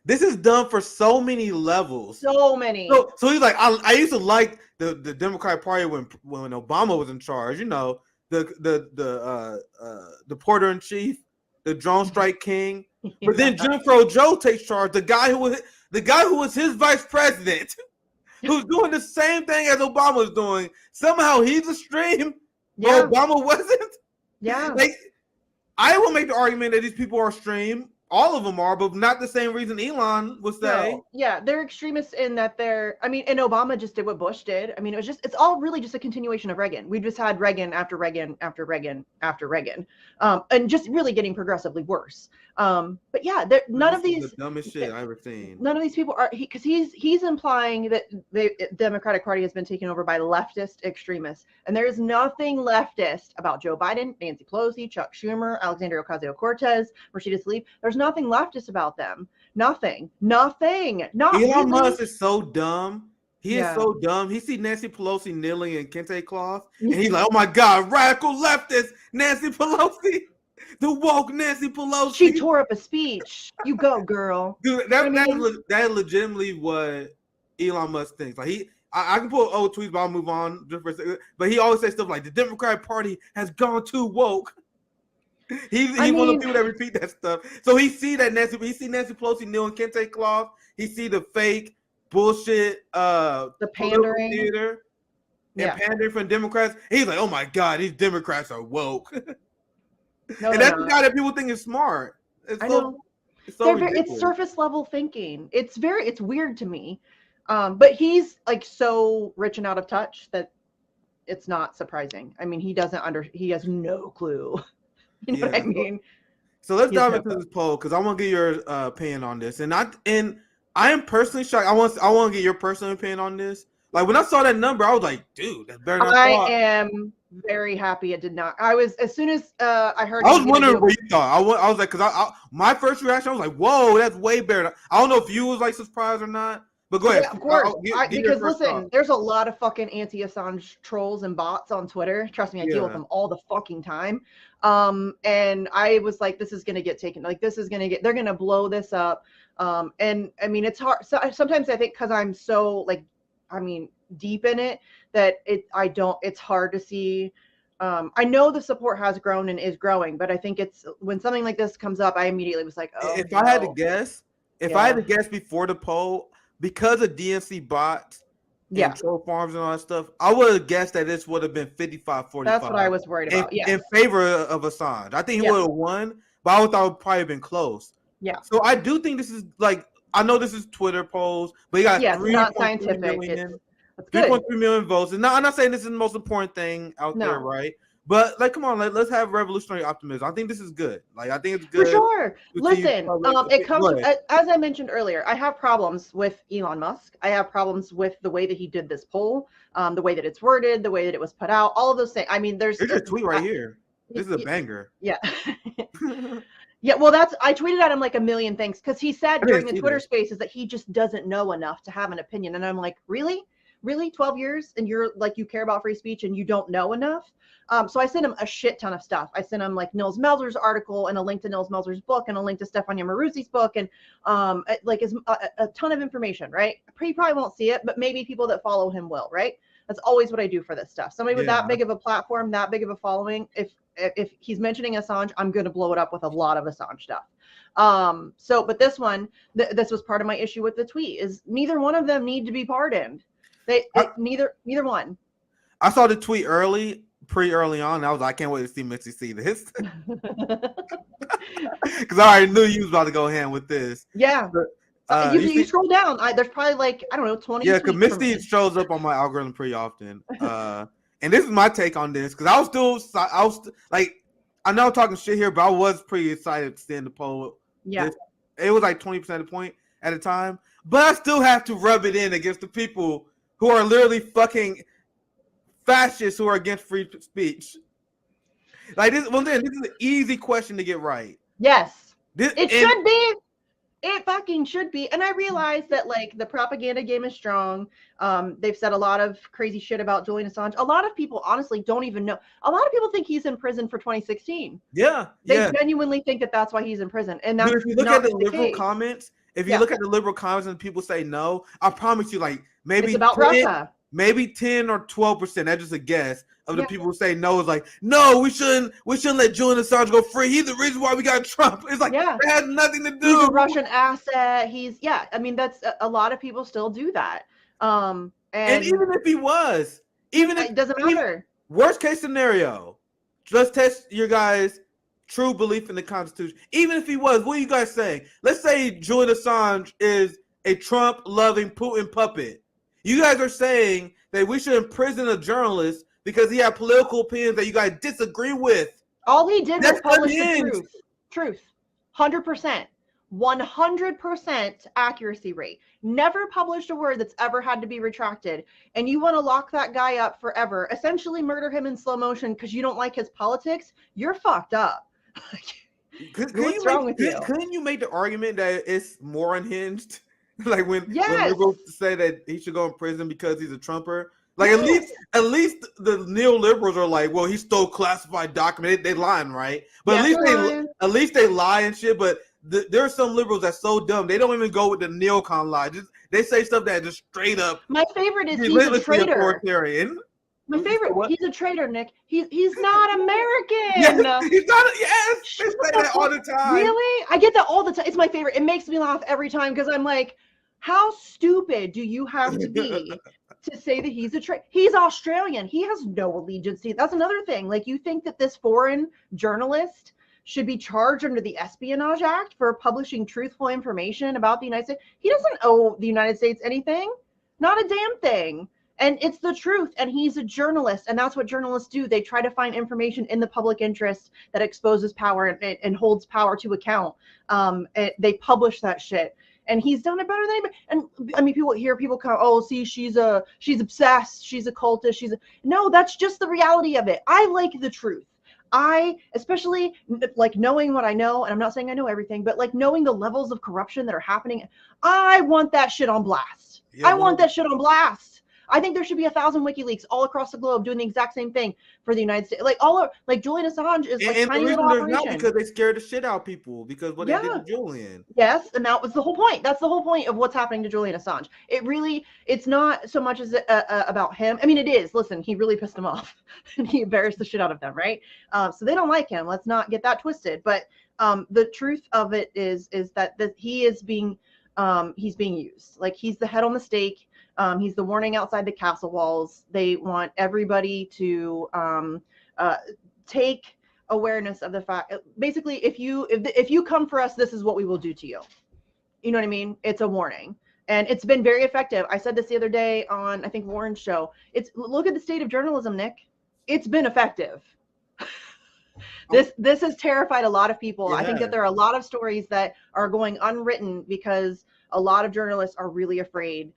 this is done for so many levels. So many. So he's like, I used to like the Democratic Party when Obama was in charge. You know, the porter in chief, the drone strike king. But then Jim Crow Joe takes charge. The guy who was his vice president, who's doing the same thing as Obama was doing. Somehow he's extreme, but Obama wasn't. Yeah. Like, I will make the argument that these people are extreme. All of them are, but not the same reason Elon would say. No. Yeah, they're extremists in that and Obama just did what Bush did. I mean, it's all really just a continuation of Reagan. We just had Reagan after Reagan after Reagan after Reagan, and just really getting progressively worse. But yeah, none of these the dumbest shit I've ever seen. None of these people are because he's implying that the Democratic Party has been taken over by leftist extremists, and there is nothing leftist about Joe Biden, Nancy Pelosi, Chuck Schumer, Alexandria Ocasio-Cortez, Rashida Tlaib. There's nothing leftist about them. Nothing. Not Elon really. Musk is so dumb. He is so dumb. He sees Nancy Pelosi kneeling in kente cloth, and he's like, "Oh my God, radical leftist Nancy Pelosi." The woke Nancy Pelosi. She tore up a speech. You go, girl. Dude, that is legitimately what Elon Musk thinks. Like I can pull old tweets, but I'll move on just for a second. But he always says stuff like the Democratic Party has gone too woke. He's one of the people that repeat that stuff. So he see Nancy Pelosi kneeling kente cloth. He see the fake bullshit, the pandering theater, and pandering from Democrats. He's like, "Oh my God, these Democrats are woke." No, and that's the guy that people think is smart. It's surface level thinking. It's weird to me. But he's like so rich and out of touch that it's not surprising. I mean, he has no clue. You know what I mean? So let's dive into this poll because I want to get your opinion on this. And I am personally shocked. I want to get your personal opinion on this. Like when I saw that number, I was like, dude, that's better than I thought. I am very happy it did not. As soon as I heard. I was wondering what you thought. I was like, because my first reaction, I was like, whoa, that's way better. I don't know if you was like surprised or not. But go ahead. Yeah, of course. Because listen, there's a lot of fucking anti-Assange trolls and bots on Twitter. Trust me, I deal with them all the fucking time. And I was like, this is gonna get taken. Like, they're gonna blow this up. And I mean, it's hard. So sometimes I think because I'm so deep in it that it's hard to see. I know the support has grown and is growing, but I think it's when something like this comes up, I immediately was like, oh. If I had to guess before the poll, because of DNC bots and troll farms and all that stuff, I would have guessed that this would have been 55-45. That's what I was worried about. In favor of Assange. I think he would have won, but I thought it would probably have been close. Yeah. So I do think this is I know this is Twitter polls, but you got 3.3 million. 3.3 million votes. And I'm not saying this is the most important thing out there, right? But come on, let's have revolutionary optimism. I think this is good. I think it's good. For sure. Listen, it comes as I mentioned earlier. I have problems with Elon Musk. I have problems with the way that he did this poll, the way that it's worded, the way that it was put out, all of those things. I mean, there's a tweet right here. This is a banger. Yeah. Yeah, well, I tweeted at him like a million things because he said during the Twitter Spaces that he just doesn't know enough to have an opinion, and I'm like, really? 12 years and you're like, you care about free speech and you don't know enough? So I sent him a shit ton of stuff. I sent him like Nils Melzer's article and a link to Nils Melzer's book and a link to Stefania Maruzi's book and a ton of information, right? He probably won't see it, but maybe people that follow him will, right? That's always what I do for this stuff. Somebody with that big of a platform, that big of a following, if he's mentioning Assange, I'm going to blow it up with a lot of Assange stuff. But this one, this was part of my issue with the tweet, is neither one of them need to be pardoned. Neither one. I saw the tweet pretty early on. And I was like, I can't wait to see Missy see this. Because I already knew you was about to go hand with this. Yeah. You scroll down. There's probably 20. Yeah, because Misty shows up on my algorithm pretty often. And this is my take on this, because I was I know I'm talking shit here, but I was pretty excited to stand the poll. Yeah. It was like 20% of the point at a time. But I still have to rub it in against the people who are literally fucking fascists who are against free speech. Like this, this is an easy question to get right. Yes. It should be. It fucking should be. And I realize that the propaganda game is strong. They've said a lot of crazy shit about Julian Assange. A lot of people honestly don't even know. A lot of people think he's in prison for 2016. Yeah. They genuinely think that that's why he's in prison. And that's if you look at the liberal comments, if you look at the liberal comments and people say no, I promise you, like maybe it's about Russia. Maybe 10 or 12%. That's just a guess of the people who say no. Is like, no, we shouldn't let Julian Assange go free. He's the reason why we got Trump. It's like that has nothing to do. He's a Russian asset. I mean, that's a lot of people still do that. And even if he was, it doesn't matter. Worst case scenario, let's test your guys' true belief in the Constitution. Even if he was, what are you guys saying? Let's say Julian Assange is a Trump-loving Putin puppet. You guys are saying that we should imprison a journalist because he had political opinions that you guys disagree with. All he did was publish the truth. 100%. 100% accuracy rate. Never published a word that's ever had to be retracted. And you want to lock that guy up forever, essentially murder him in slow motion because you don't like his politics? You're fucked up. What's wrong with you? Couldn't you make the argument that it's more unhinged? Like when liberals say that he should go in prison because he's a Trumper. Like at least the neoliberals are like, well, he stole classified documents. They lying, right? But at least they lie and shit. But there are some liberals that's so dumb they don't even go with the neocon lie. They say stuff that just straight up. My favorite is he's a traitor. Authoritarian. My favorite. He's a traitor, Nick. He's not American. He's not. Yes, they say that all the time. Really? I get that all the time. It's my favorite. It makes me laugh every time because I'm like, how stupid do you have to be to say that he's a traitor? He's Australian. He has no allegiance. That's another thing. Like, you think that this foreign journalist should be charged under the Espionage Act for publishing truthful information about the United States? He doesn't owe the United States anything. Not a damn thing. And it's the truth. And he's a journalist. And that's what journalists do. They try to find information in the public interest that exposes power and holds power to account. They publish that shit. And he's done it better than anybody. And I mean, people come, oh, see, she's obsessed, she's a cultist, no, that's just the reality of it. I like the truth. I especially like knowing what I know, and I'm not saying I know everything, but like knowing the levels of corruption that are happening. I want that shit on blast. I want that shit on blast. I think there should be 1,000 WikiLeaks all across the globe doing the exact same thing for the United States. Like Julian Assange is like tiny little operation. Not because they scared the shit out of people because what they did to Julian. Yes, and that was the whole point. That's the whole point of what's happening to Julian Assange. It's not so much as about him. I mean, it is. Listen, he really pissed them off, and he embarrassed the shit out of them, right? So they don't like him. Let's not get that twisted. But the truth of it is that he is being he's being used. Like, he's the head on the stake. He's the warning outside the castle walls. They want everybody to take awareness of the fact. Basically, if you come for us, this is what we will do to you. You know what I mean? It's a warning, and it's been very effective. I said this the other day on, I think, Warren's show. Look at the state of journalism, Nick. It's been effective. This has terrified a lot of people. I think that there are a lot of stories that are going unwritten because a lot of journalists are really afraid